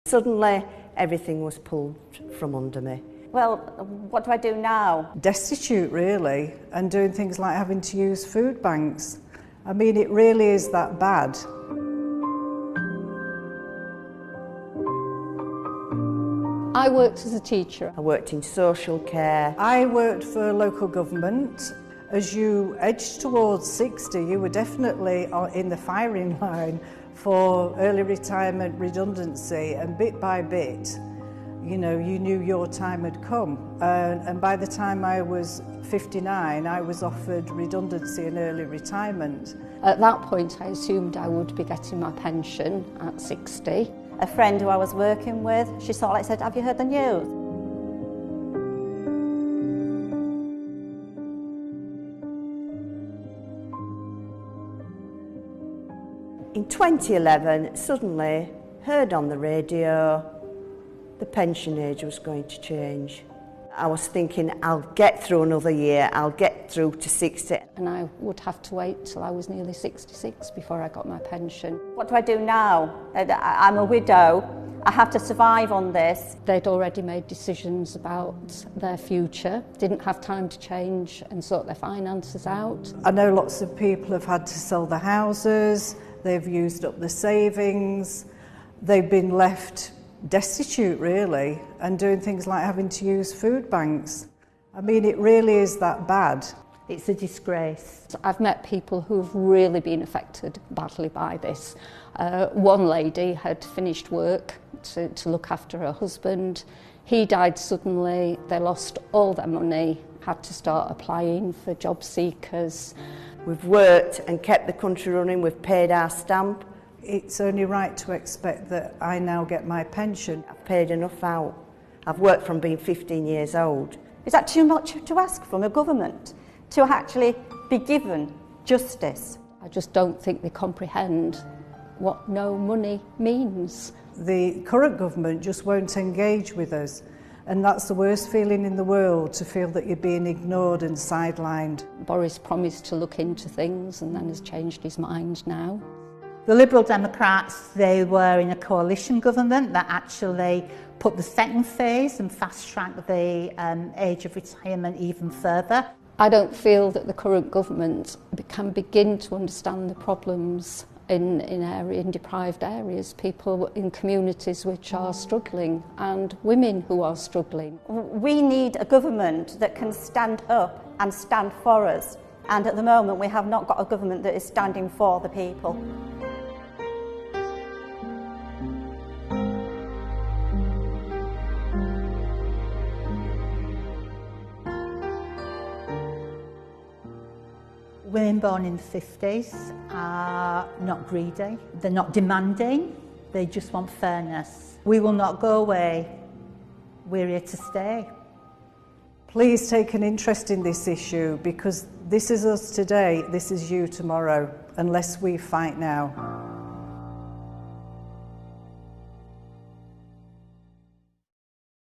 Suddenly, everything was pulled from under me. Well, what do I do now? Destitute, really, and doing things like having to use food banks. I mean, it really is that bad. I worked as a teacher. I worked in social care. I worked for local government. As you edged towards 60, you were definitely in the firing line for early retirement redundancy, and bit by bit, you know, you knew your time had come. And by the time I was 59, I was offered redundancy and early retirement. At that point, I assumed I would be getting my pension at 60. A friend who I was working with, she sort of like said, "Have you heard the news?" In 2011, suddenly heard on the radio the pension age was going to change. I was thinking, I'll get through another year, I'll get through to 60. And I would have to wait till I was nearly 66 before I got my pension. What do I do now? I'm a widow. I have to survive on this. They'd already made decisions about their future, didn't have time to change and sort their finances out. I know lots of people have had to sell their houses, they've used up the savings, they've been left destitute, really, and doing things like having to use food banks. I mean, it really is that bad. It's a disgrace. I've met people who've really been affected badly by this. One lady had finished work to look after her husband. He died suddenly, they lost all their money, had to start applying for job seekers. We've worked and kept the country running, we've paid our stamp. It's only right to expect that I now get my pension. I've paid enough out. I've worked from being 15 years old. Is that too much to ask from a government to actually be given justice? I just don't think they comprehend what no money means. The current government just won't engage with us, and that's the worst feeling in the world, to feel that you're being ignored and sidelined. Boris promised to look into things and then has changed his mind now. The Liberal Democrats, they were in a coalition government that actually put the second phase and fast-tracked the age of retirement even further. I don't feel that the current government can begin to understand the problems in deprived areas, people in communities which are struggling and women who are struggling. We need a government that can stand up and stand for us, and at the moment we have not got a government that is standing for the people. Women born in the 50s are not greedy, they're not demanding, they just want fairness. We will not go away, we're here to stay. Please take an interest in this issue, because this is us today, this is you tomorrow, unless we fight now.